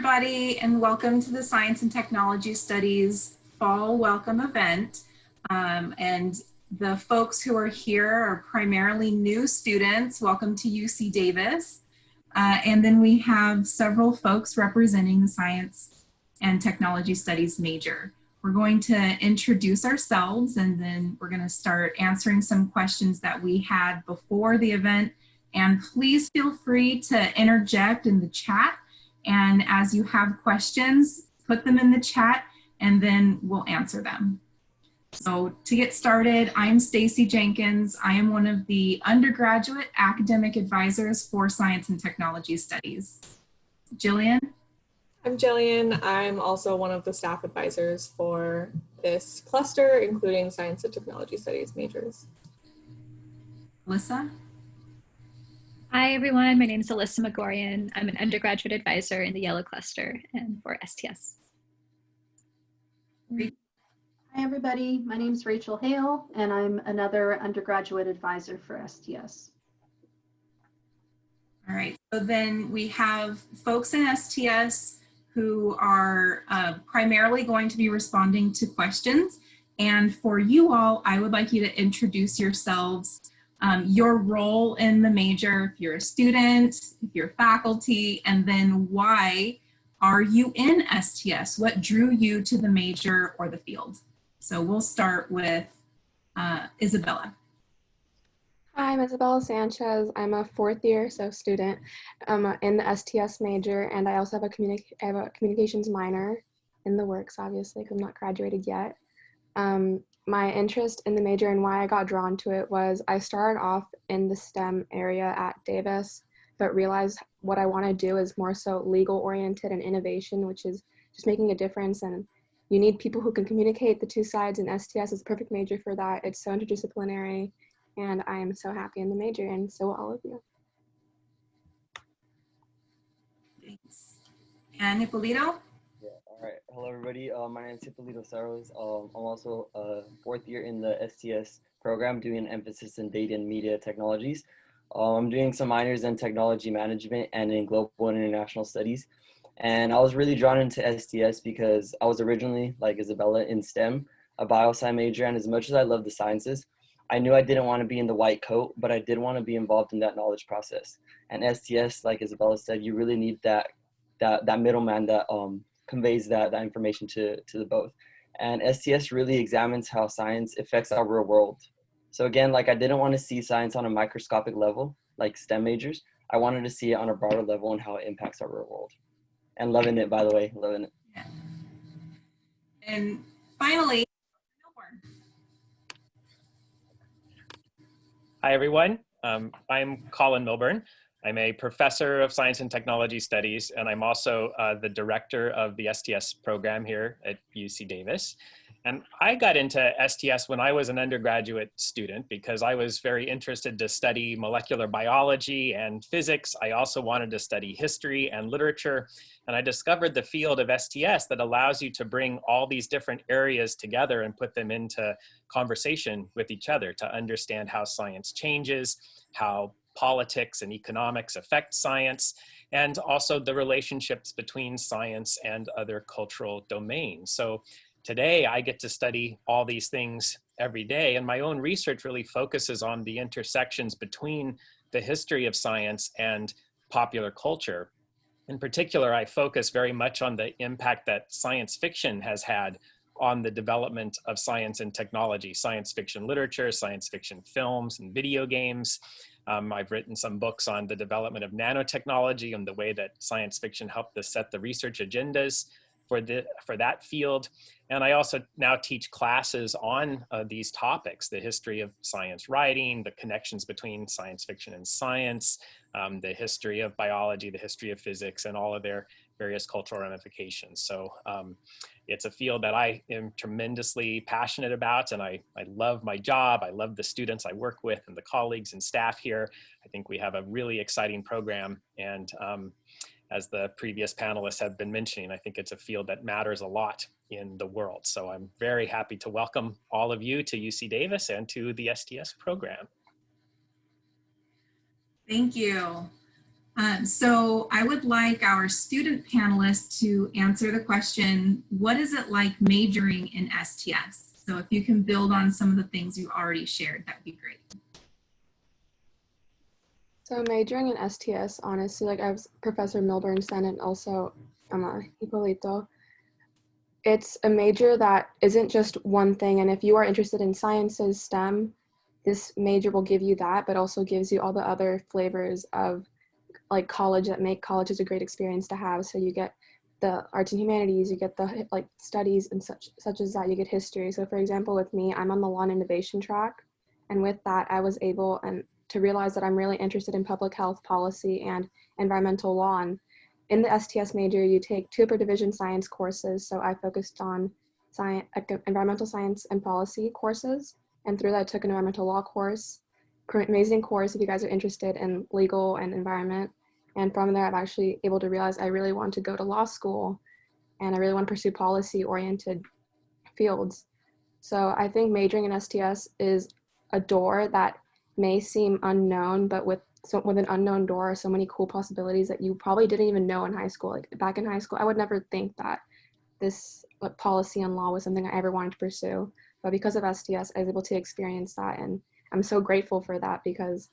everybody, and welcome to the Science and Technology Studies Fall Welcome Event. And the folks who are here are primarily new students. Welcome to UC Davis. And then we have several folks representing the Science and Technology Studies major. We're going to introduce ourselves, and then we're going to start answering some questions that we had before the event. And please feel free to interject in the chat. And as you have questions, put them in the chat and then we'll answer them. So to get started, I'm Stacy Jenkins. I am one of the undergraduate academic advisors for Science and Technology Studies. Jillian? I'm Jillian. I'm also one of the staff advisors for this cluster, including Science and Technology Studies majors. Alyssa? Hi everyone, my name is Alyssa Magorian. I'm an undergraduate advisor in the Yellow Cluster and for STS. Hi everybody, my name is Rachel Hale and I'm another undergraduate advisor for STS. All right, so then we have folks in STS who are primarily going to be responding to questions. And for you all, I would like you to introduce yourselves, your role in the major, if you're a student, if you're faculty, and then why are you in STS? What drew you to the major or the field? So we'll start with Isabella. Hi, I'm Isabella Sanchez. I'm a fourth year student in the STS major, and I also have a communications minor in the works, obviously, because I'm not graduated yet. My interest in the major and why I got drawn to it was I started off in the STEM area at Davis, but realized what I want to do is more so legal oriented and innovation, which is just making a difference. And you need people who can communicate the two sides, and STS is a perfect major for that. It's so interdisciplinary, and I am so happy in the major, and so will all of you. Thanks. And Hippolito? All right, hello everybody. My name is Hippolito Saros. I'm also a fourth year in the STS program doing an emphasis in data and media technologies. I'm doing some minors in technology management and in global and international studies. And I was really drawn into STS because I was originally, like Isabella, in STEM, a biosci major, and as much as I love the sciences, I knew I didn't want to be in the white coat, but I did want to be involved in that knowledge process. And STS, like Isabella said, you really need that middleman that conveys that information to the both. And STS really examines how science affects our real world. So again, like I didn't want to see science on a microscopic level, like STEM majors. I wanted to see it on a broader level and how it impacts our real world. And loving it, by the way, loving it. Yeah. And finally, Melbourne. Hi everyone, I'm Colin Milburn. I'm a professor of Science and Technology Studies, and I'm also the director of the STS program here at UC Davis. And I got into STS when I was an undergraduate student because I was very interested to study molecular biology and physics. I also wanted to study history and literature. And I discovered the field of STS that allows you to bring all these different areas together and put them into conversation with each other to understand how science changes, how politics and economics affect science, and also the relationships between science and other cultural domains. So today I get to study all these things every day, and my own research really focuses on the intersections between the history of science and popular culture. In particular, I focus very much on the impact that science fiction has had on the development of science and technology, science fiction literature, science fiction films and video games. I've written some books on the development of nanotechnology and the way that science fiction helped to set the research agendas for that field. And I also now teach classes on these topics, the history of science writing, the connections between science fiction and science, the history of biology, the history of physics, and all of their various cultural ramifications. So it's a field that I am tremendously passionate about, and I love my job. I love the students I work with and the colleagues and staff here. I think we have a really exciting program, and as the previous panelists have been mentioning, I think it's a field that matters a lot in the world. So I'm very happy to welcome all of you to UC Davis and to the STS program. Thank you. So I would like our student panelists to answer the question, what is it like majoring in STS? So if you can build on some of the things you already shared, that'd be great. So majoring in STS, honestly, like as Professor Milburn said, and also Hipólito, it's a major that isn't just one thing. And if you are interested in sciences, STEM, this major will give you that, but also gives you all the other flavors of like college that make colleges a great experience to have. So you get the arts and humanities, you get the like studies and such as that, you get history. So for example, with me, I'm on the law and innovation track. And with that, I was able to realize that I'm really interested in public health policy and environmental law. And in the STS major, you take 2 per division science courses. So I focused on environmental science and policy courses. And through that, I took an environmental law course. Amazing course if you guys are interested in legal and environment. And from there, I'm actually able to realize I really want to go to law school and I really want to pursue policy-oriented fields. So I think majoring in STS is a door that may seem unknown, but with an unknown door are so many cool possibilities that you probably didn't even know in high school. Like back in high school, I would never think that this policy and law was something I ever wanted to pursue. But because of STS, I was able to experience that. And I'm so grateful for that because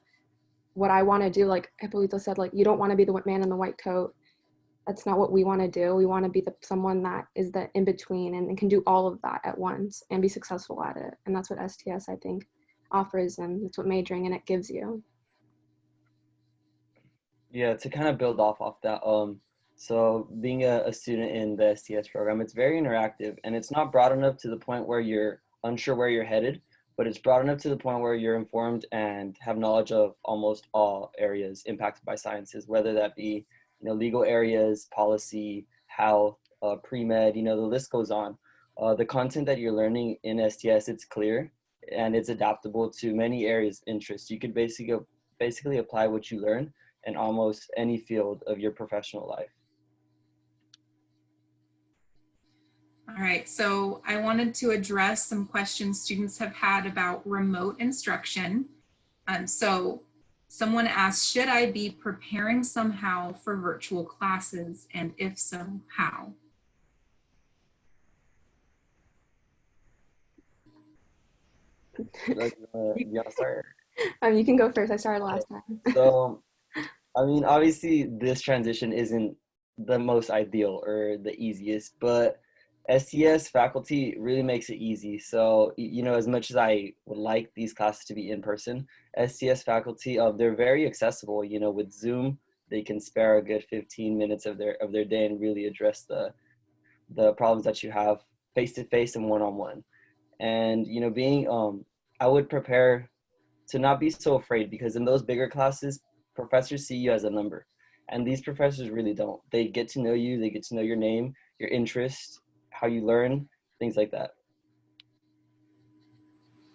what I want to do, like Hipólito said, like you don't want to be the man in the white coat. That's not what we want to do. We want to be someone that is the in-between and can do all of that at once and be successful at it. And that's what STS, I think, offers, and that's what majoring in it gives you. Yeah, to kind of build off that, so being a student in the STS program, it's very interactive and it's not broad enough to the point where you're unsure where you're headed, but it's broad enough to the point where you're informed and have knowledge of almost all areas impacted by sciences, whether that be, legal areas, policy, health, pre-med, the list goes on. The content that you're learning in STS, it's clear and it's adaptable to many areas of interest. You could basically apply what you learn in almost any field of your professional life. All right, so I wanted to address some questions students have had about remote instruction. So someone asked, should I be preparing somehow for virtual classes? And if so, how? You can go first. I started last time. So, I mean, obviously this transition isn't the most ideal or the easiest, but STS faculty really makes it easy. So, as much as I would like these classes to be in person, STS faculty, they're very accessible. With Zoom, they can spare a good 15 minutes of their day and really address the problems that you have face to face and one-on-one. And, I would prepare to not be so afraid, because in those bigger classes, professors see you as a number. And these professors really don't. They get to know you, they get to know your name, your interests, how you learn, things like that.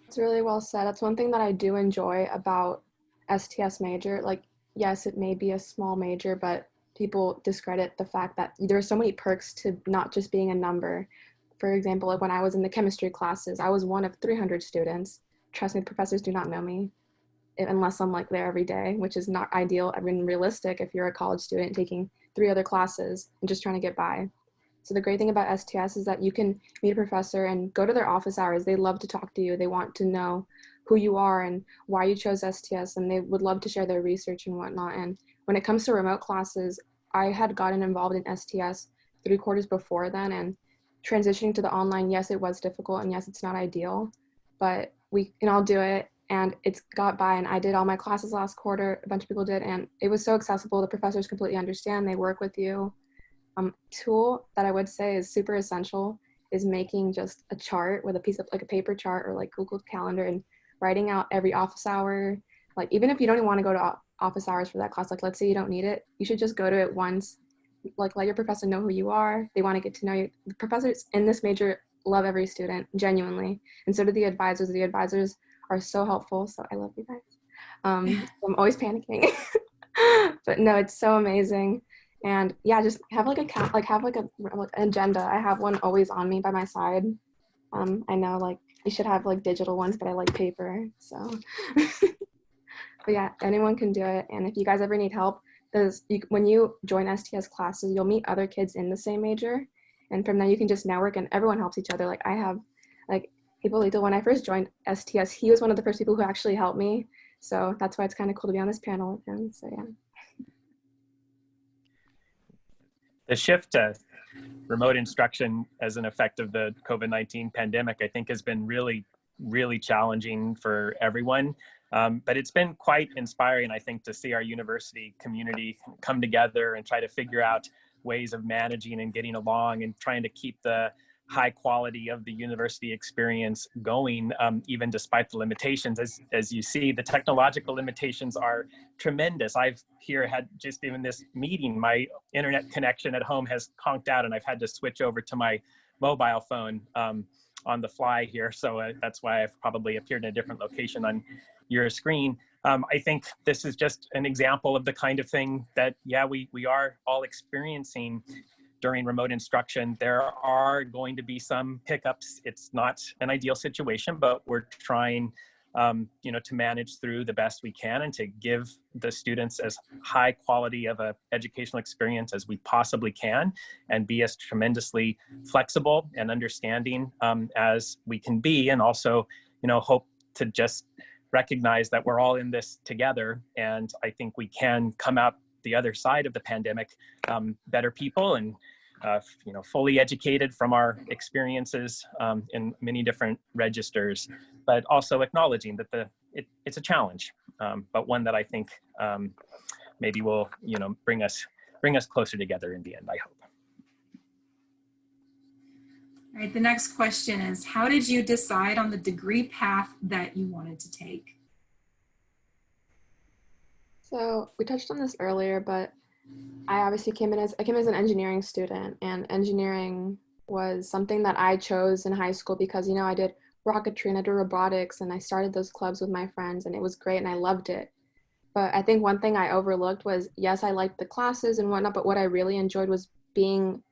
It's really well said. That's one thing that I do enjoy about STS major. Like, yes, it may be a small major, but people discredit the fact that there are so many perks to not just being a number. For example, like when I was in the chemistry classes, I was one of 300 students. Trust me, professors do not know me unless I'm like there every day, which is not ideal and realistic if you're a college student taking 3 other classes and just trying to get by. So the great thing about STS is that you can meet a professor and go to their office hours. They love to talk to you. They want to know who you are and why you chose STS, and they would love to share their research and whatnot. And when it comes to remote classes, I had gotten involved in STS 3 quarters before then, and transitioning to the online, yes, it was difficult, and yes, it's not ideal, but we can all do it. And it's got by, and I did all my classes last quarter. A bunch of people did, and it was so accessible. The professors completely understand. They work with you. Tool that I would say is super essential is making just a chart with a piece of like a paper chart or like Google Calendar and writing out every office hour. Like even if you don't even want to go to office hours for that class, like let's say you don't need it, you should just go to it once. Like let your professor know who you are. They want to get to know you. The professors in this major love every student genuinely, and so do the advisors. The advisors are so helpful. So I love you guys. I'm always panicking, but no, it's so amazing. And yeah, just have like an agenda. I have one always on me by my side. I know like you should have like digital ones, but I like paper. So, but yeah, anyone can do it. And if you guys ever need help, when you join STS classes, you'll meet other kids in the same major, and from there you can just network and everyone helps each other. Like I have like Hippolito, when I first joined STS, he was one of the first people who actually helped me. So that's why it's kind of cool to be on this panel with him. So yeah. The shift to remote instruction as an effect of the COVID-19 pandemic, I think has been really, really challenging for everyone. But it's been quite inspiring, I think, to see our university community come together and try to figure out ways of managing and getting along and trying to keep the high quality of the university experience going, even despite the limitations. As you see, the technological limitations are tremendous. I've here had just even this meeting, my internet connection at home has conked out and I've had to switch over to my mobile phone on the fly here. So that's why I've probably appeared in a different location on your screen. I think this is just an example of the kind of thing that, yeah, we are all experiencing during remote instruction. There are going to be some hiccups. It's not an ideal situation, but we're trying to manage through the best we can and to give the students as high quality of an educational experience as we possibly can and be as tremendously flexible and understanding as we can be, and also, hope to just recognize that we're all in this together. And I think we can come out the other side of the pandemic better people and fully educated from our experiences in many different registers, but also acknowledging that it's a challenge, but one that I think maybe will bring us closer together in the end, I hope. All right, the next question is, how did you decide on the degree path that you wanted to take? So we touched on this earlier, but I obviously came as an engineering student, and engineering was something that I chose in high school because, I did rocketry and I did robotics and I started those clubs with my friends and it was great and I loved it. But I think one thing I overlooked was, yes, I liked the classes and whatnot, but what I really enjoyed was being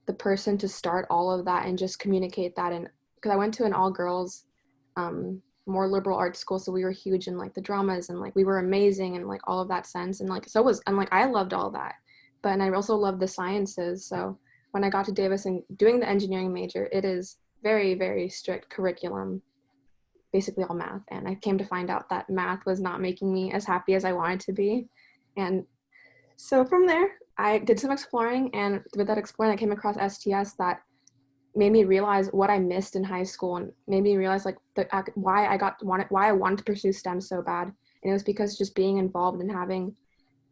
the person to start all of that and just communicate that. And because I went to an all girls, more liberal arts school, so we were huge in like the dramas and like we were amazing and like all of that sense, and like I loved all that, and I also loved the sciences. So when I got to Davis and doing the engineering major, it is very, very strict curriculum, basically all math, and I came to find out that math was not making me as happy as I wanted to be. And so from there I did some exploring, and with that exploring I came across STS that made me realize what I missed in high school and made me realize like why I wanted to pursue STEM so bad. And it was because just being involved and having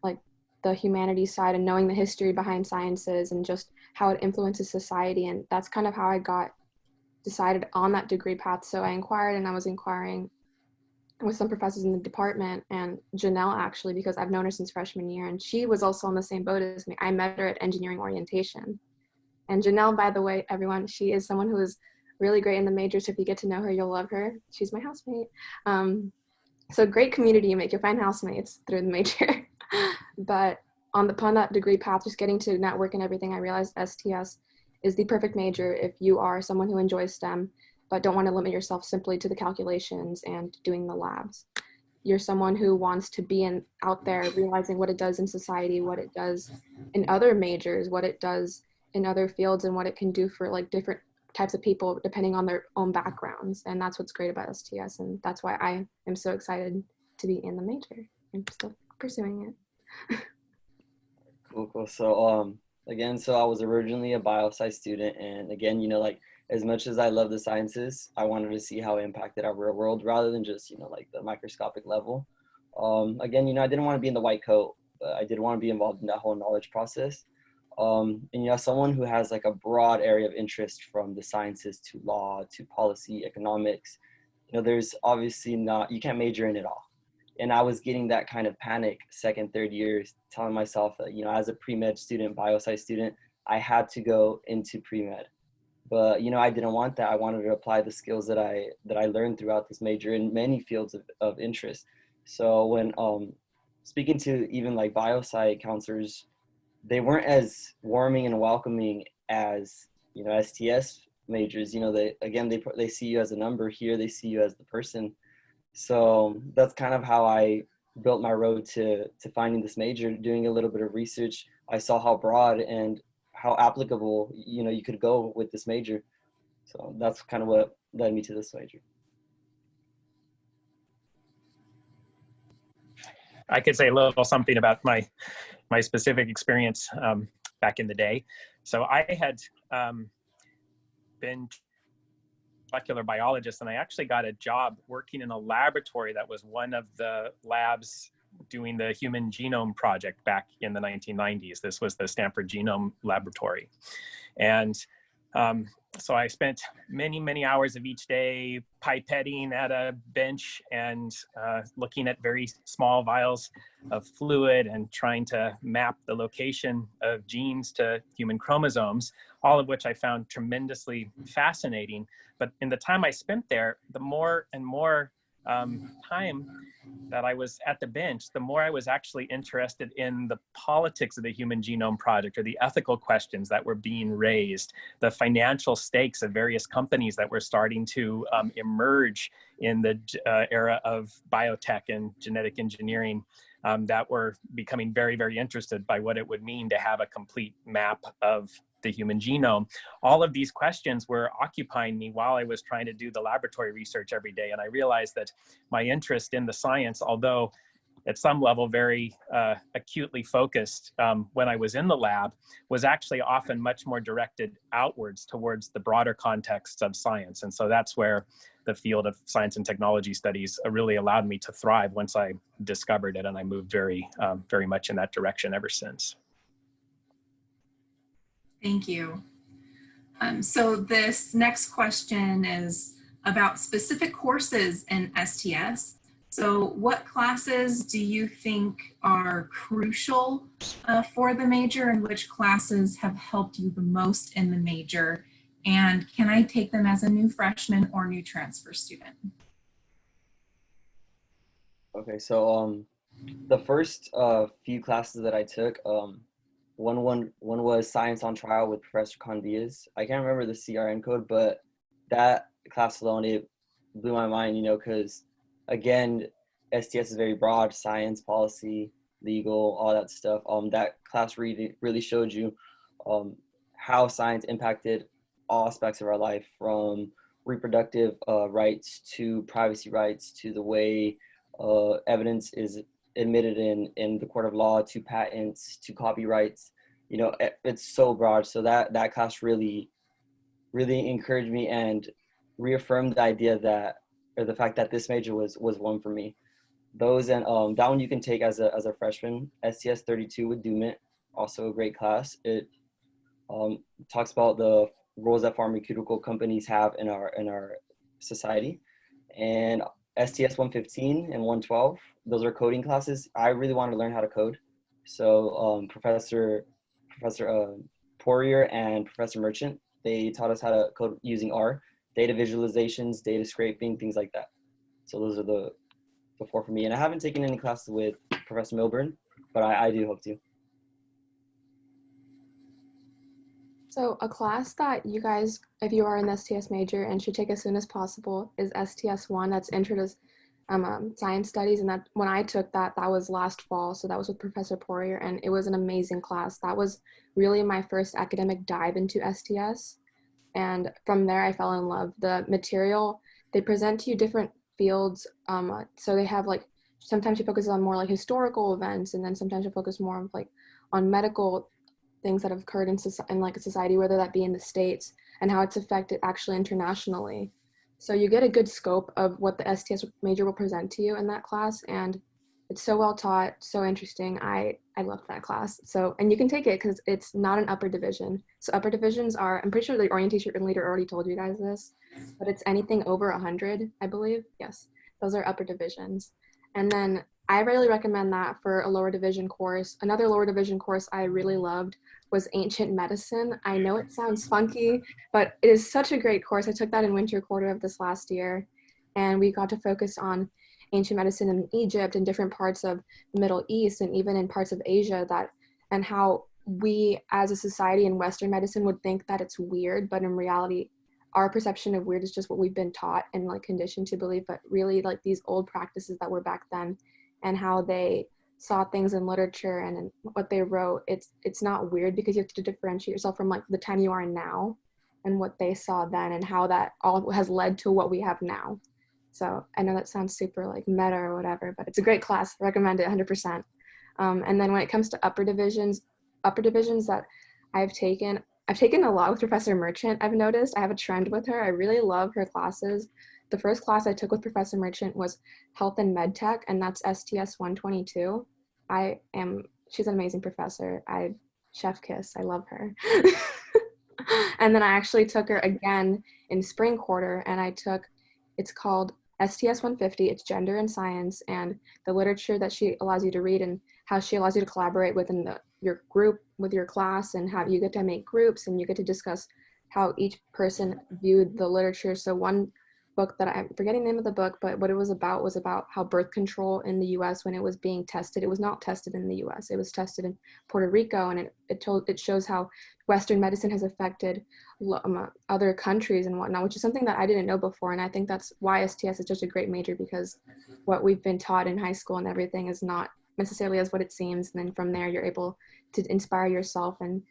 like the humanities side and knowing the history behind sciences and just how it influences society. And that's kind of how I got decided on that degree path. So I inquired, and I was inquiring with some professors in the department, and Janelle actually, because I've known her since freshman year, and she was also on the same boat as me. I met her at engineering orientation. And Janelle, by the way, everyone, she is someone who is really great in the major. So if you get to know her, you'll love her. She's my housemate. So great community you make. You'll find housemates through the major. But upon that degree path, just getting to network and everything, I realized STS is the perfect major if you are someone who enjoys STEM, but don't want to limit yourself simply to the calculations and doing the labs. You're someone who wants to be out there realizing what it does in society, what it does in other majors, what it does in other fields, and what it can do for like different types of people depending on their own backgrounds. And that's what's great about STS, and that's why I am so excited to be in the major and still pursuing it. Cool. So again, so I was originally a biosci student, and again, like as much as I love the sciences, I wanted to see how it impacted our real world rather than just like the microscopic level. Again, I didn't want to be in the white coat, but I did want to be involved in that whole knowledge process. And someone who has like a broad area of interest from the sciences to law to policy, economics, there's obviously you can't major in it all. And I was getting that kind of panic second, third years, telling myself that, as a pre-med student, biosci student, I had to go into pre-med. But, I didn't want that. I wanted to apply the skills that I learned throughout this major in many fields of interest. So when speaking to even like biosci counselors, they weren't as warming and welcoming as, STS majors. They see you as a number. Here they see you as the person. So that's kind of how I built my road to finding this major. Doing a little bit of research, I saw how broad and how applicable, you know, you could go with this major. So that's kind of what led me to this major. I could say a little something about my specific experience back in the day. So I had been a molecular biologist, and I actually got a job working in a laboratory that was one of the labs doing the Human Genome Project back in the 1990s. This was the Stanford Genome Laboratory. And so I spent many hours of each day pipetting at a bench and looking at very small vials of fluid and trying to map the location of genes to human chromosomes, all of which I found tremendously fascinating. But in the time I spent there, the more and more time that I was at the bench, the more I was actually interested in the politics of the Human Genome Project, or the ethical questions that were being raised, the financial stakes of various companies that were starting to emerge in the era of biotech and genetic engineering, that were becoming very interested by what it would mean to have a complete map of the human genome. All of these questions were occupying me while I was trying to do the laboratory research every day. And I realized that my interest in the science, although at some level very acutely focused when I was in the lab, was actually often much more directed outwards towards the broader context of science. And so that's where the field of science and technology studies really allowed me to thrive once I discovered it. And I moved very much in that direction ever since. Thank you. So this next question is about specific courses in STS. So what classes do you think are crucial for the major, and which classes have helped you the most in the major? And can I take them as a new freshman or new transfer student? Okay, so the first few classes that I took, one was Science on Trial with Professor Convias. I can't remember the CRN code, but that class alone, it blew my mind, you know, because again, STS is very broad: science, policy, legal, all that stuff. That class really showed you how science impacted all aspects of our life, from reproductive rights to privacy rights, to the way evidence is admitted in the court of law, to patents, to copyrights. You know, it's so broad. So that class really encouraged me and reaffirmed the idea that, or the fact that this major was one for me. Those, and that one you can take as a freshman. STS 32 with Dumit, also a great class. It talks about the roles that pharmaceutical companies have in our society. And STS 115 and 112, those are coding classes. I really want to learn how to code. So Professor Poirier and Professor Merchant, they taught us how to code using R, data visualizations, data scraping, things like that. So those are the four for me. And I haven't taken any classes with Professor Milburn, but I do hope to. So a class that you guys, if you are in the STS major and should take as soon as possible, is STS 1. That's Intro to Science Studies. And that when I took that was last fall. So that was with Professor Poirier, and it was an amazing class. That was really my first academic dive into STS. And from there, I fell in love. The material, they present to you different fields. So they have like, sometimes you focus on more like historical events, and then sometimes you focus more on like on medical things that have occurred in like a society, whether that be in the States, and how it's affected actually internationally. So you get a good scope of what the STS major will present to you in that class, and it's so well taught, so interesting. I loved that class. So, and you can take it because it's not an upper division. So upper divisions are, I'm pretty sure the orientation leader already told you guys this, but it's anything over 100, I believe. Yes, those are upper divisions. And then I really recommend that for a lower division course. Another lower division course I really loved was Ancient Medicine. I know it sounds funky, but it is such a great course. I took that in winter quarter of this last year, and we got to focus on ancient medicine in Egypt and different parts of the Middle East, and even in parts of Asia, and how we as a society in Western medicine would think that it's weird, but in reality, our perception of weird is just what we've been taught and like conditioned to believe. But really, like, these old practices that were back then and how they saw things in literature and in what they wrote, it's not weird because you have to differentiate yourself from like the time you are in now and what they saw then and how that all has led to what we have now. So I know that sounds super like meta or whatever, but it's a great class. Recommend it 100%. And then when it comes to upper divisions that I've taken a lot with Professor Merchant. I've noticed I have a trend with her. I really love her classes. The first class I took with Professor Merchant was Health and MedTech, and that's STS 122. She's an amazing professor. Chef kiss, I love her. And then I actually took her again in spring quarter, and it's called STS 150. It's Gender and Science, and the literature that she allows you to read and how she allows you to collaborate within your group with your class, and how you get to make groups and you get to discuss how each person viewed the literature. So one book that I'm forgetting the name of the book, but what it was about how birth control in the US, when it was being tested, it was not tested in the US, it was tested in Puerto Rico, and it shows how Western medicine has affected other countries and whatnot, which is something that I didn't know before. And I think that's why STS is such a great major, because what we've been taught in high school and everything is not necessarily as what it seems. And then from there, you're able to inspire yourself and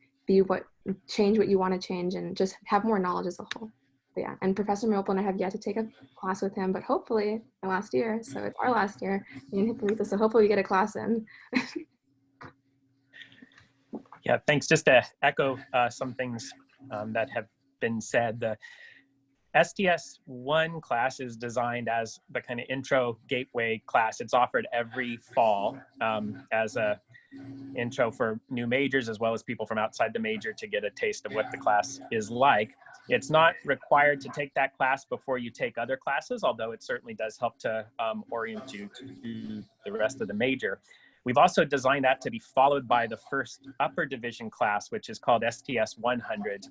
change what you want to change and just have more knowledge as a whole. But yeah, and Professor Milpin, I have yet to take a class with him, but hopefully my last year, so it's our last year in Hippolyta, so hopefully we get a class in. Yeah, thanks. Just to echo some things that have been said, the STS 1 class is designed as the kind of intro gateway class. It's offered every fall as a intro for new majors, as well as people from outside the major to get a taste of what the class is like. It's not required to take that class before you take other classes, although it certainly does help to orient you to the rest of the major. We've also designed that to be followed by the first upper division class, which is called STS 100,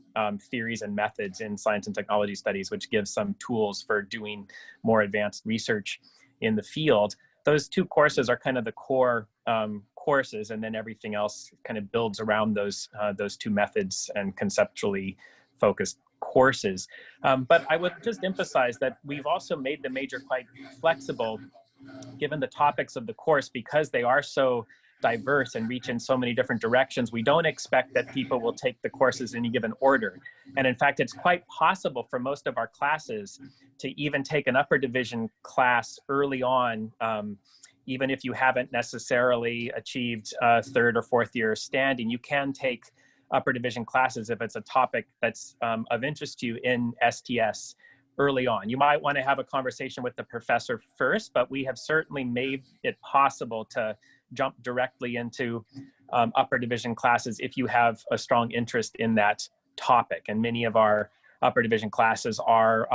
Theories and Methods in Science and Technology Studies, which gives some tools for doing more advanced research in the field. Those two courses are kind of the core courses, and then everything else kind of builds around those two methods and conceptually focused courses. But I would just emphasize that we've also made the major quite flexible given the topics of the course, because they are so diverse and reach in so many different directions. We don't expect that people will take the courses in any given order. And in fact, it's quite possible for most of our classes to even take an upper division class early on, even if you haven't necessarily achieved a third or fourth year standing. You can take upper division classes if it's a topic that's of interest to you in STS early on. You might want to have a conversation with the professor first, but we have certainly made it possible to jump directly into upper division classes if you have a strong interest in that topic. And many of our upper division classes are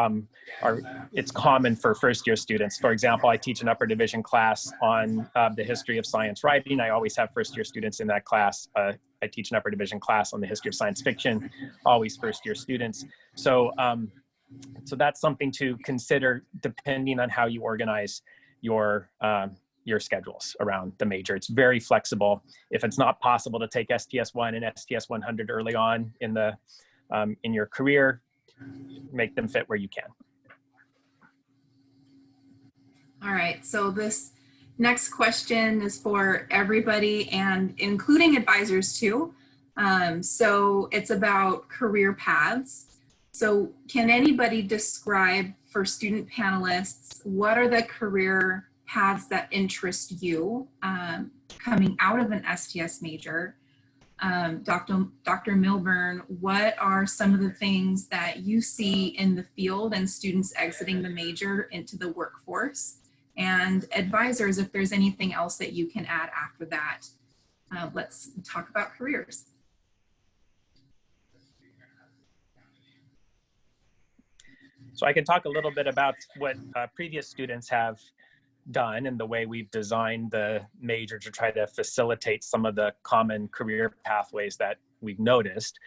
it's common for first year students. For example, I teach an upper division class on the history of science writing. I always have first year students in that class. I teach an upper division class on the history of science fiction, always first year students. So that's something to consider depending on how you organize your schedules around the major. It's very flexible. If it's not possible to take STS 1 and STS 100 early on in your career, make them fit where you can. All right, so this next question is for everybody and including advisors too. So it's about career paths. So can anybody describe for student panelists, what are the career paths that interest you coming out of an STS major? Dr. Milburn, what are some of the things that you see in the field and students exiting the major into the workforce? And advisors, if there's anything else that you can add after that, let's talk about careers. So I can talk a little bit about what previous students have done and the way we've designed the major to try to facilitate some of the common career pathways that we've noticed.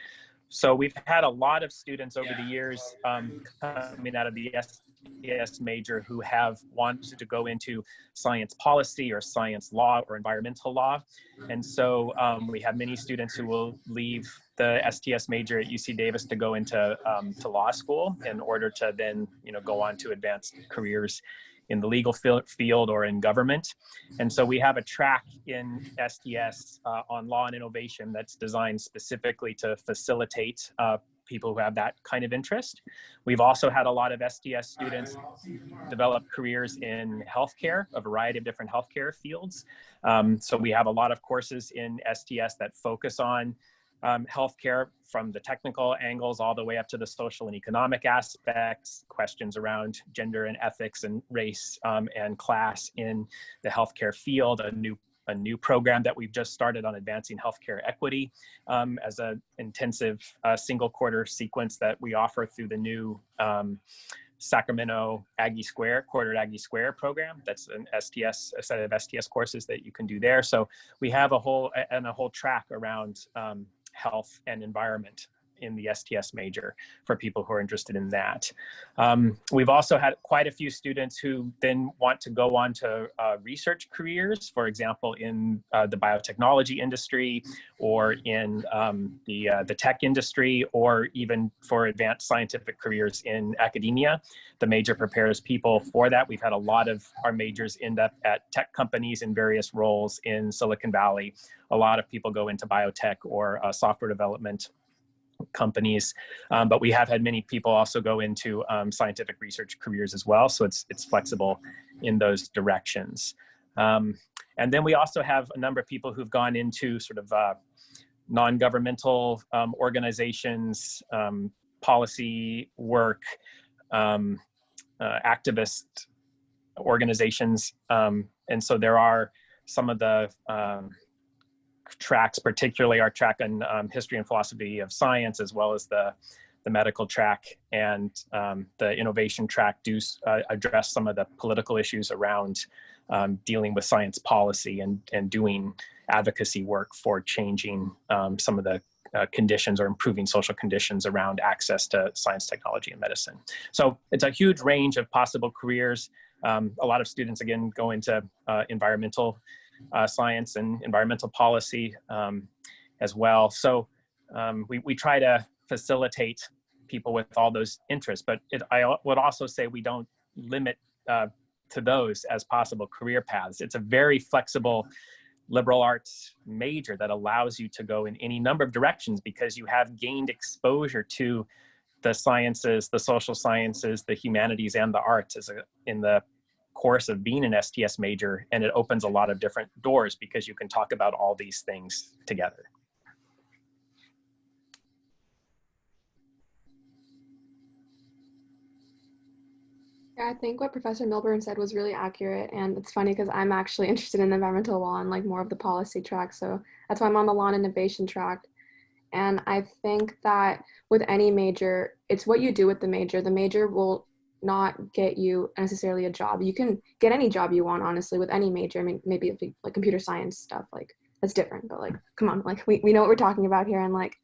So we've had a lot of students over the years coming out of the STS major who have wanted to go into science policy or science law or environmental law. And so we have many students who will leave the STS major at UC Davis to go into to law school in order to then go on to advanced careers in the legal field or in government. And so we have a track in STS on law and innovation that's designed specifically to facilitate people who have that kind of interest. We've also had a lot of STS students develop careers in healthcare, a variety of different healthcare fields. So we have a lot of courses in STS that focus on healthcare, from the technical angles all the way up to the social and economic aspects, questions around gender and ethics and race and class in the healthcare field. A new program that we've just started on advancing healthcare equity as an intensive single quarter sequence that we offer through the new Sacramento Quartered Aggie Square program. That's a set of STS courses that you can do there. So we have a whole track around health and environment in the STS major for people who are interested in that. We've also had quite a few students who then want to go on to research careers, for example, in the biotechnology industry or in the tech industry, or even for advanced scientific careers in academia. The major prepares people for that. We've had a lot of our majors end up at tech companies in various roles in Silicon Valley. A lot of people go into biotech or software development companies, but we have had many people also go into scientific research careers as well. So it's flexible in those directions. And then we also have a number of people who've gone into sort of non-governmental organizations, policy work, activist organizations. And so there are some of the tracks, particularly our track on history and philosophy of science, as well as the medical track and the innovation track, do address some of the political issues around dealing with science policy and doing advocacy work for changing some of the conditions or improving social conditions around access to science, technology, and medicine. So it's a huge range of possible careers. A lot of students, again, go into environmental science and environmental policy as well. So we try to facilitate people with all those interests, but I would also say we don't limit to those as possible career paths. It's a very flexible liberal arts major that allows you to go in any number of directions because you have gained exposure to the sciences, the social sciences, the humanities, and the arts in the course of being an STS major, and it opens a lot of different doors because you can talk about all these things together. Yeah, I think what Professor Milburn said was really accurate, and it's funny because I'm actually interested in environmental law and like more of the policy track, so that's why I'm on the law and innovation track. And I think that with any major, it's what you do with the major. The major will not get you necessarily a job. You can get any job you want, honestly, with any major. I mean, maybe if like computer science stuff, like that's different, but like, come on, like we know what we're talking about here. And like,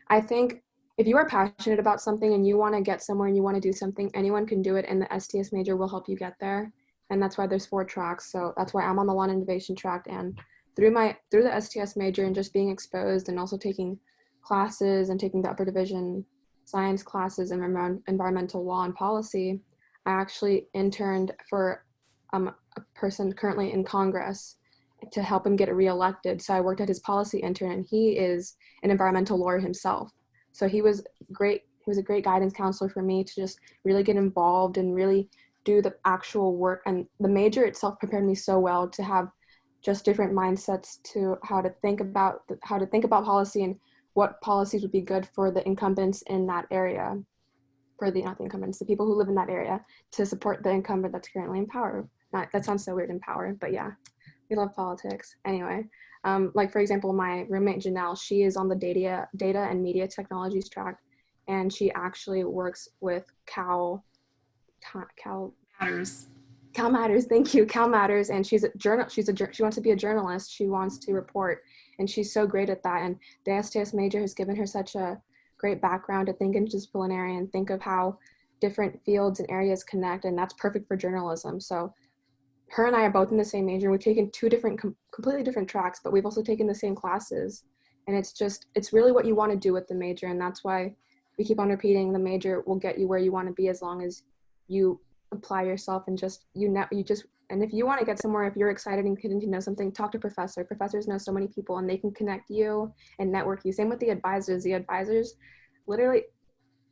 I think if you are passionate about something and you want to get somewhere and you want to do something, anyone can do it, and the STS major will help you get there. And that's why there's 4 tracks. So that's why I'm on the law and innovation track. And through the STS major and just being exposed and also taking classes and taking the upper division science classes and environmental law and policy, I actually interned for a person currently in Congress to help him get reelected. So I worked at his policy intern, and he is an environmental lawyer himself. So he was great. He was a great guidance counselor for me to just really get involved and really do the actual work. And the major itself prepared me so well to have just different mindsets to how to think about policy and what policies would be good for the incumbents in that area, not the incumbents, the people who live in that area, to support the incumbent that's currently in power. That sounds so weird, in power, but yeah, we love politics. Anyway, like for example, my roommate Janelle, she is on the data and media technologies track, and she actually works with Cal Matters. Cal Matters, thank you, Cal Matters, and she wants to be a journalist. She wants to report, and she's so great at that. And the STS major has given her such a great background to think interdisciplinary and think of how different fields and areas connect, and that's perfect for journalism. So her and I are both in the same major. We've taken 2 different, completely different tracks, but we've also taken the same classes. And it's really what you want to do with the major, and that's why we keep on repeating the major will get you where you want to be as long as you apply yourself and just, and if you want to get somewhere, if you're excited and getting to know something, talk to professors know so many people and they can connect you and network you. Same with the advisors literally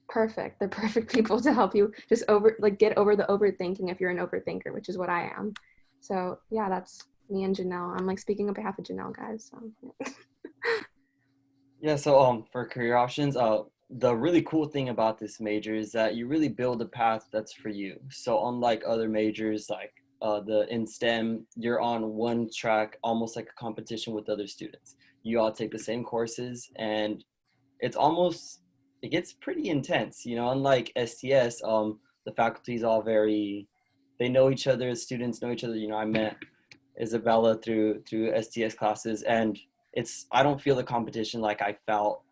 perfect. They're perfect people to help you just get over the overthinking if you're an overthinker, which is what I am. So yeah, that's me and Janelle. I'm like speaking on behalf of Janelle, guys. So yeah. Yeah, so for career options, the really cool thing about this major is that you really build a path that's for you. So unlike other majors like in STEM, you're on one track, almost like a competition with other students. You all take the same courses, and it gets pretty intense. You know, unlike STS, the faculty is all they know each other. Students know each other. You know, I met Isabella through STS classes, and I don't feel the competition like I felt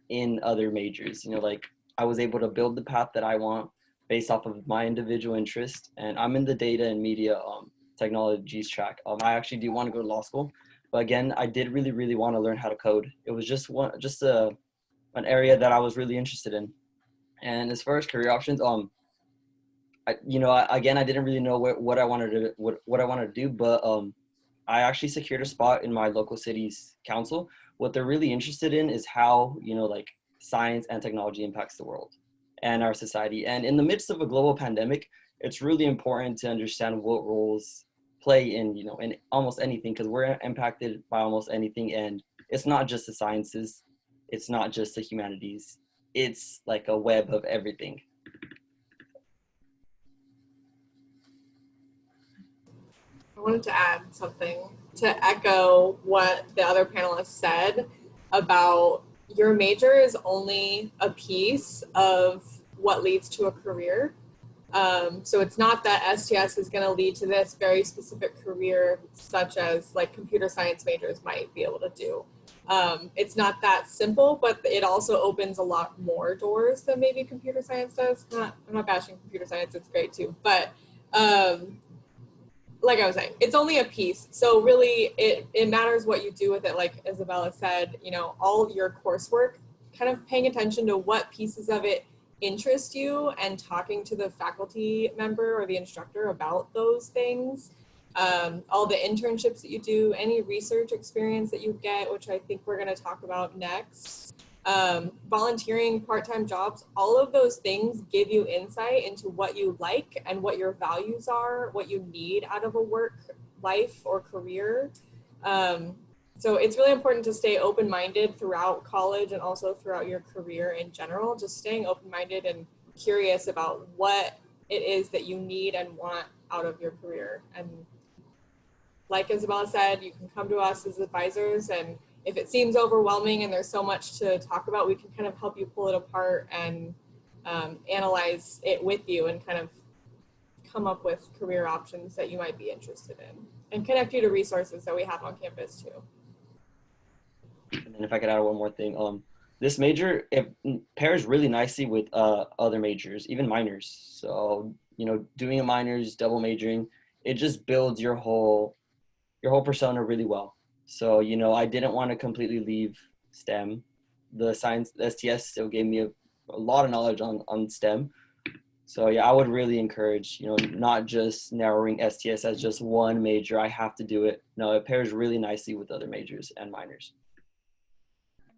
in other majors. You know, like I was able to build the path that I want based off of my individual interest, and I'm in the data and media technologies track. I actually do want to go to law school, but again, I did really want to learn how to code. It was just an area that I was really interested in. And as far as career options, again, I didn't really know what I wanted to do, but I actually secured a spot in my local city's council. What they're really interested in is how, like science and technology impacts the world and our society. And in the midst of a global pandemic, it's really important to understand what roles play in almost anything, because we're impacted by almost anything. And it's not just the sciences, it's not just the humanities, it's like a web of everything. I wanted to add something to echo what the other panelists said about your major is only a piece of what leads to a career. So it's not that STS is going to lead to this very specific career, such as like computer science majors might be able to do. It's not that simple, but it also opens a lot more doors than maybe computer science does. I'm not bashing computer science, it's great too, but like I was saying, it's only a piece. So really it matters what you do with it. Like Isabella said, all of your coursework, kind of paying attention to what pieces of it interest you and talking to the faculty member or the instructor about those things. All the internships that you do, any research experience that you get, which I think we're going to talk about next. Volunteering, part-time jobs, all of those things give you insight into what you like and what your values are, what you need out of a work life or career. So it's really important to stay open-minded throughout college and also throughout your career in general, just staying open-minded and curious about what it is that you need and want out of your career. And like Isabella said, you can come to us as advisors, and if it seems overwhelming and there's so much to talk about, we can kind of help you pull it apart and analyze it with you and kind of come up with career options that you might be interested in and connect you to resources that we have on campus too. And then if I could add one more thing, this major, it pairs really nicely with other majors, even minors. So, doing a minors, double majoring, it just builds your whole persona really well. So, I didn't want to completely leave STEM. The STS still gave me a lot of knowledge on STEM. So yeah, I would really encourage, not just narrowing STS as just one major. I have to do it. No, it pairs really nicely with other majors and minors.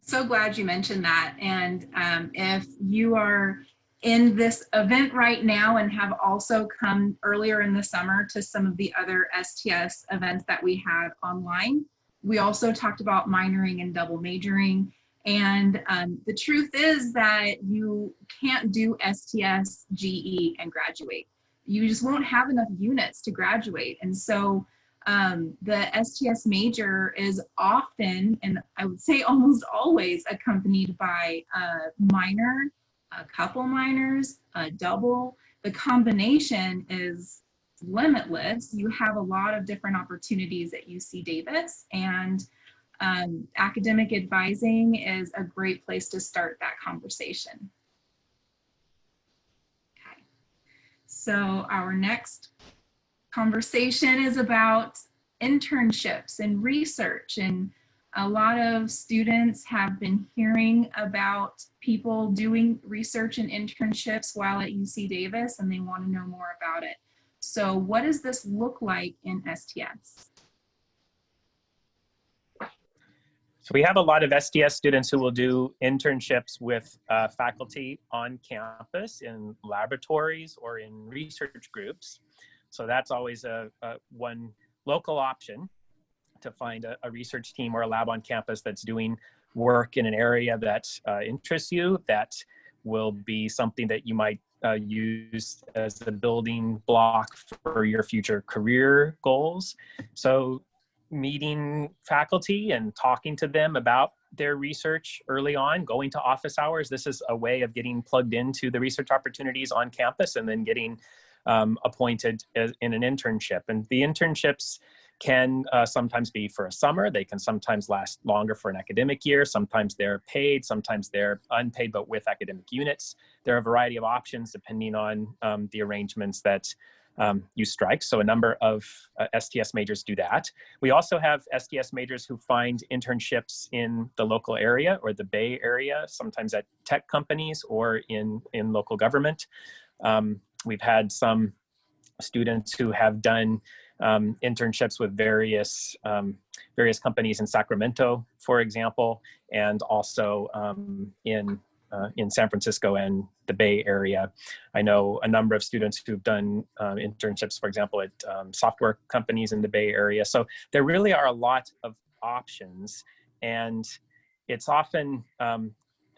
So glad you mentioned that. And if you are in this event right now and have also come earlier in the summer to some of the other STS events that we had online, we also talked about minoring and double majoring. And the truth is that you can't do STS, GE, and graduate. You just won't have enough units to graduate. And so the STS major is often, and I would say almost always, accompanied by a minor, a couple minors, a double. The combination is limitless. You have a lot of different opportunities at UC Davis, and academic advising is a great place to start that conversation. Okay, so our next conversation is about internships and research, and A lot of students have been hearing about people doing research and internships while at UC Davis, and they want to know more about it. So what does this look like in STS? So we have a lot of STS students who will do internships with faculty on campus in laboratories or in research groups. So that's always one local option, to find a research team or a lab on campus that's doing work in an area that interests you, that will be something that you might use as a building block for your future career goals. So meeting faculty and talking to them about their research early on, going to office hours. This is a way of getting plugged into the research opportunities on campus and then getting appointed in an internship. And the internships can sometimes be for a summer. They can sometimes last longer for an academic year. Sometimes they're paid, sometimes they're unpaid, but with academic units. There are a variety of options depending on the arrangements that you strike. So a number of STS majors do that. We also have STS majors who find internships in the local area or the Bay Area, sometimes at tech companies or in local government. We've had some students who have done internships with various companies in Sacramento, for example, and also in San Francisco and the Bay Area. I know a number of students who've done internships, for example, at software companies in the Bay Area. So there really are a lot of options, and it's often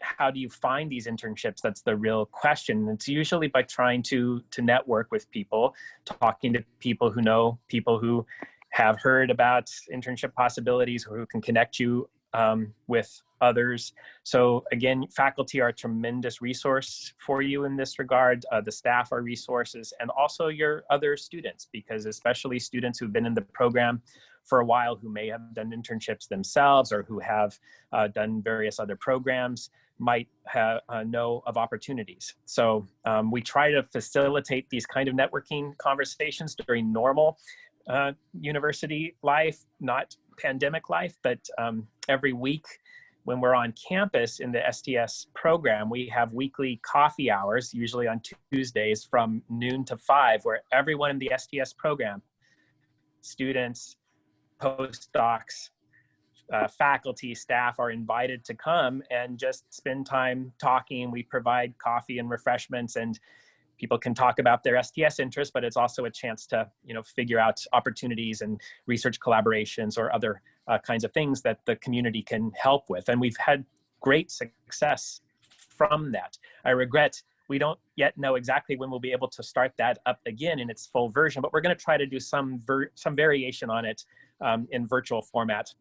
how do you find these internships? That's the real question. It's usually by trying to network with people, talking to people who know people who have heard about internship possibilities, who can connect you with others. So again, faculty are a tremendous resource for you in this regard. The staff are resources, and also your other students, because especially students who've been in the program for a while, who may have done internships themselves or who have done various other programs, might know of opportunities. So we try to facilitate these kind of networking conversations during normal university life, not pandemic life, but every week when we're on campus in the STS program, we have weekly coffee hours, usually on Tuesdays from noon to 5, where everyone in the STS program, students, postdocs, faculty, staff, are invited to come and just spend time talking. We provide coffee and refreshments, and people can talk about their STS interests, but it's also a chance to, figure out opportunities and research collaborations or other kinds of things that the community can help with. And we've had great success from that. I regret we don't yet know exactly when we'll be able to start that up again in its full version, but we're going to try to do some variation on it in virtual format.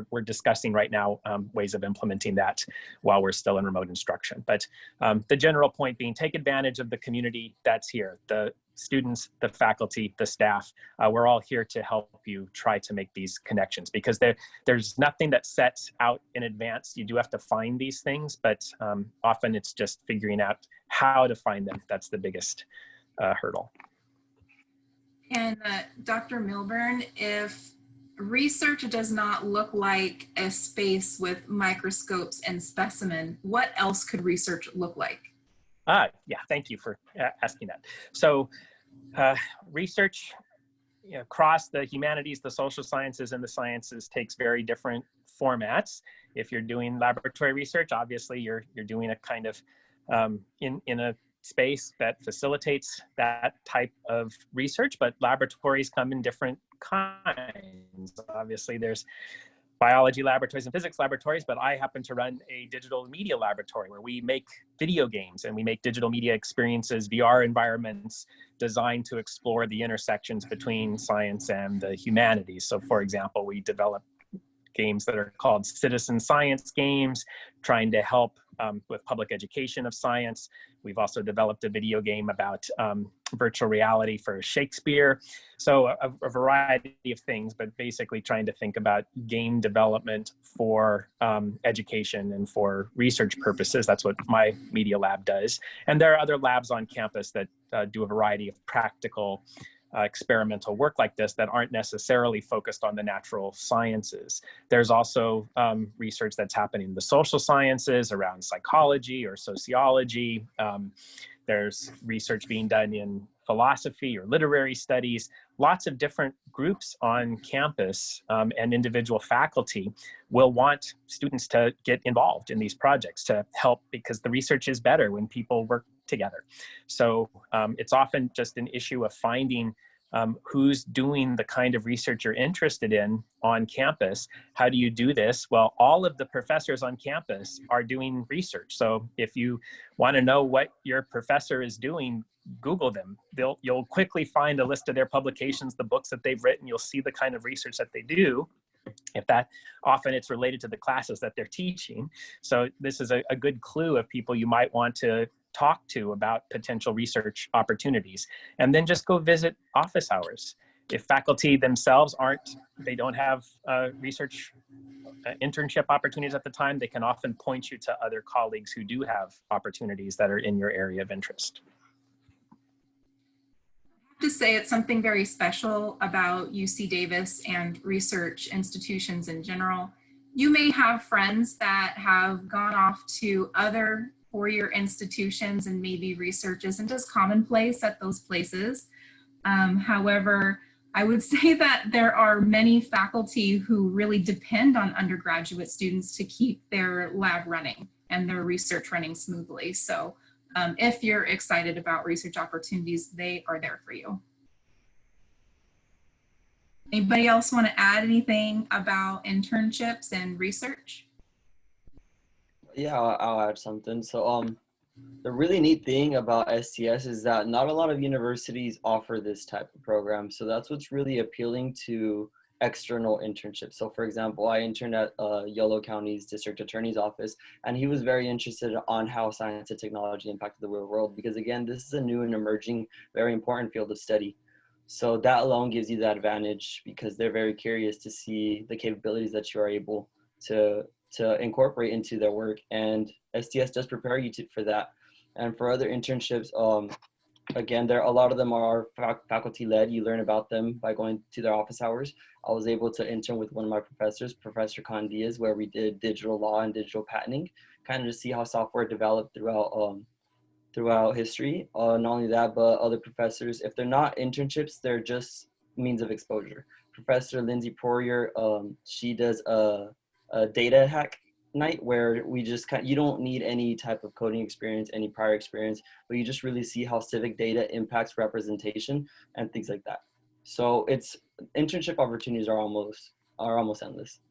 We're discussing right now ways of implementing that while we're still in remote instruction. But the general point being, take advantage of the community that's here, the students, the faculty, the staff. We're all here to help you try to make these connections, because there's nothing that's set out in advance. You do have to find these things, but often it's just figuring out how to find them. That's the biggest hurdle. And Dr. Milburn, if research does not look like a space with microscopes and specimen, what else could research look like? Yeah, thank you for asking that. So research across the humanities, the social sciences, and the sciences takes very different formats. If you're doing laboratory research, obviously you're doing a kind of in a space that facilitates that type of research, but laboratories come in different kinds. Obviously there's biology laboratories and physics laboratories, but I happen to run a digital media laboratory where we make video games and we make digital media experiences, VR environments designed to explore the intersections between science and the humanities. So for example, we develop games that are called citizen science games, trying to help with public education of science. We've also developed a video game about virtual reality for Shakespeare. So a variety of things, but basically trying to think about game development for education and for research purposes. That's what my media lab does. And there are other labs on campus that do a variety of practical experimental work like this that aren't necessarily focused on the natural sciences. There's also research that's happening in the social sciences around psychology or sociology. There's research being done in philosophy or literary studies. Lots of different groups on campus and individual faculty will want students to get involved in these projects to help, because the research is better when people work together. So it's often just an issue of finding who's doing the kind of research you're interested in on campus. How do you do this? Well, all of the professors on campus are doing research. So if you want to know what your professor is doing, Google them. You'll quickly find a list of their publications, the books that they've written. You'll see the kind of research that they do. If that, often it's related to the classes that they're teaching. So this is a good clue of people you might want to talk to about potential research opportunities. And then just go visit office hours. If faculty themselves they don't have research internship opportunities at the time, they can often point you to other colleagues who do have opportunities that are in your area of interest. To say it's something very special about UC Davis and research institutions in general. You may have friends that have gone off to other four-year institutions, and maybe research isn't as commonplace at those places. However, I would say that there are many faculty who really depend on undergraduate students to keep their lab running and their research running smoothly. So if you're excited about research opportunities, they are there for you. Anybody else want to add anything about internships and research? Yeah, I'll add something. So the really neat thing about STS is that not a lot of universities offer this type of program. So that's what's really appealing to external internships. So for example, I interned at Yolo County's district attorney's office, and he was very interested on how science and technology impacted the real world, because again, this is a new and emerging, very important field of study. So that alone gives you that advantage, because they're very curious to see the capabilities that you are able to incorporate into their work, and STS does prepare you for that. And for other internships, again, a lot of them are faculty led. You learn about them by going to their office hours. I was able to intern with one of my professors, Professor Condias, where we did digital law and digital patenting, kind of to see how software developed throughout history. Not only that, but other professors, if they're not internships, they're just means of exposure. Professor Lindsay Poirier, she does a data hack night where we just you don't need any type of coding experience, any prior experience, but you just really see how civic data impacts representation and things like that. So internship opportunities are almost endless.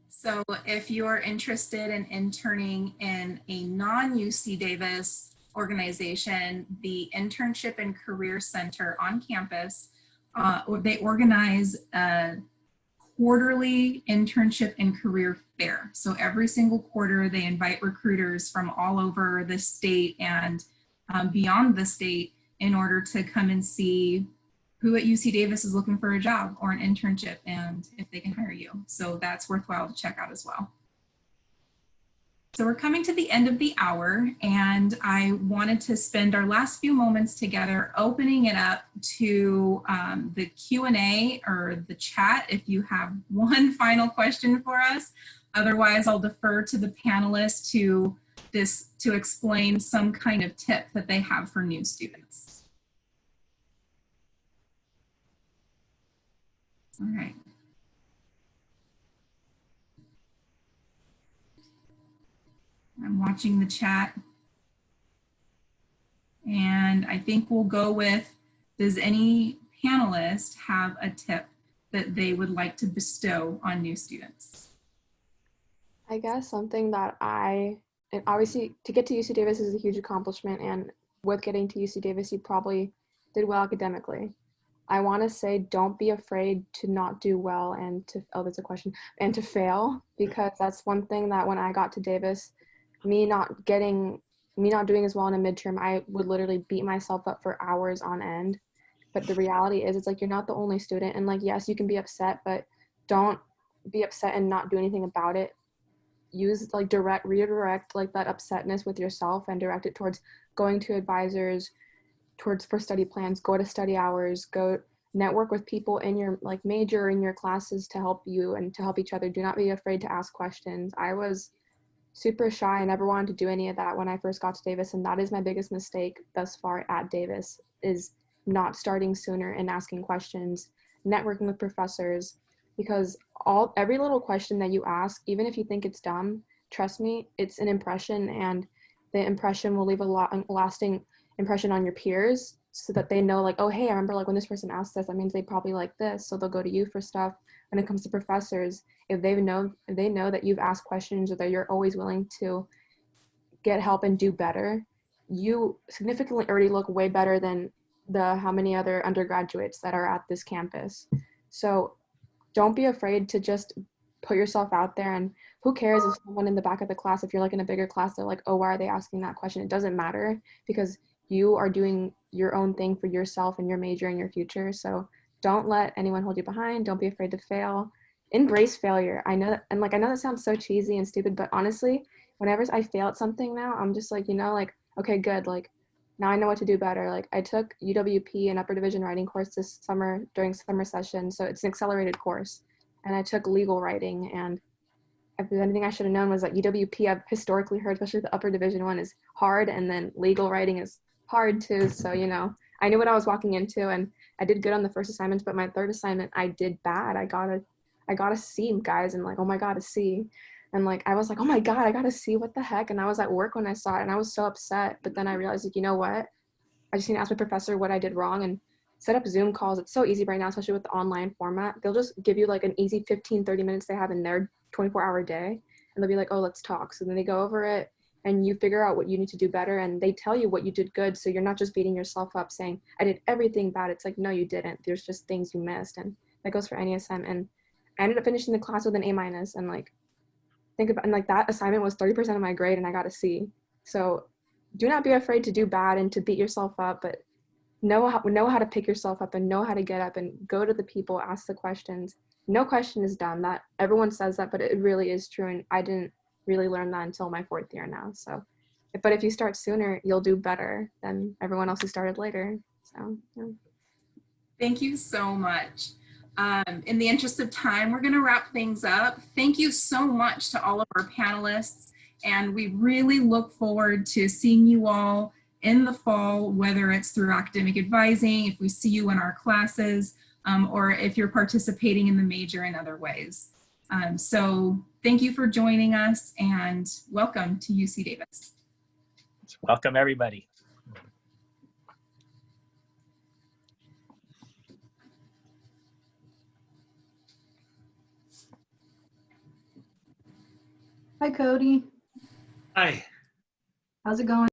So if you're interested in interning in a non-UC Davis organization, the Internship and Career Center on campus, they organize a quarterly internship and career fair. So every single quarter, they invite recruiters from all over the state and beyond the state in order to come and see who at UC Davis is looking for a job or an internship, and if they can hire you. So that's worthwhile to check out as well. So we're coming to the end of the hour, and I wanted to spend our last few moments together opening it up to the Q&A or the chat if you have one final question for us. Otherwise, I'll defer to the panelists to explain some kind of tip that they have for new students. All right. I'm watching the chat. And I think we'll go with, does any panelist have a tip that they would like to bestow on new students? I guess something that and obviously to get to UC Davis is a huge accomplishment, and with getting to UC Davis, you probably did well academically. I want to say, don't be afraid to not do well and that's a question, and to fail, because that's one thing that when I got to Davis, me not doing as well in a midterm, I would literally beat myself up for hours on end. But the reality is, it's like, you're not the only student, and like, yes, you can be upset, but don't be upset and not do anything about it. Use redirect like that upsetness with yourself and direct it towards going to advisors, for study plans, go to study hours, go network with people in your like major, in your classes to help you and to help each other. Do not be afraid to ask questions. I was super shy. I never wanted to do any of that when I first got to Davis, and that is my biggest mistake thus far at Davis, is not starting sooner and asking questions, networking with professors, because every little question that you ask, even if you think it's dumb, trust me, it's an impression, and the impression will leave a lasting impression on your peers, so that they know, like, oh, hey, I remember like when this person asked this, that means they probably like this, so they'll go to you for stuff. When it comes to professors, if they know that you've asked questions or that you're always willing to get help and do better, you significantly already look way better than how many other undergraduates that are at this campus. So don't be afraid to just put yourself out there, and who cares if someone in the back of the class, if you're like in a bigger class, they're like, oh, why are they asking that question? It doesn't matter, because you are doing your own thing for yourself and your major and your future. So don't let anyone hold you behind. Don't be afraid to fail. Embrace failure. I know that sounds so cheesy and stupid, but honestly, whenever I fail at something now, I'm just like, like, okay, good. Like, now I know what to do better. Like, I took UWP, an upper division writing course this summer during summer session. So it's an accelerated course. And I took legal writing. And if there's anything I should have known was that UWP, I've historically heard, especially the upper division one, is hard. And then legal writing is hard too. So, I knew what I was walking into, and I did good on the first assignments, but my third assignment, I did bad. I got a C, guys, and like, oh my God, a C. And like, I was like, oh my God, I got a C, what the heck? And I was at work when I saw it, and I was so upset. But then I realized, like, you know what? I just need to ask my professor what I did wrong and set up Zoom calls. It's so easy right now, especially with the online format. They'll just give you like an easy 15, 30 minutes they have in their 24-hour day. And they'll be like, oh, let's talk. So then they go over it, and you figure out what you need to do better, and they tell you what you did good. So you're not just beating yourself up saying, I did everything bad. It's like, no, you didn't. There's just things you missed. And that goes for any assignment. And I ended up finishing the class with an A-, and like, and like that assignment was 30% of my grade, and I got a C. So do not be afraid to do bad and to beat yourself up, but know how to pick yourself up and know how to get up and go to the people, ask the questions. No question is dumb. That everyone says that, but it really is true. And I didn't really learn that until my 4th year now. So, but if you start sooner, you'll do better than everyone else who started later. So, yeah. Thank you so much. In the interest of time, we're going to wrap things up. Thank you so much to all of our panelists, and we really look forward to seeing you all in the fall, whether it's through academic advising, if we see you in our classes, or if you're participating in the major in other ways. So thank you for joining us, and welcome to UC Davis. Welcome, everybody. Hi, Cody. Hi. How's it going?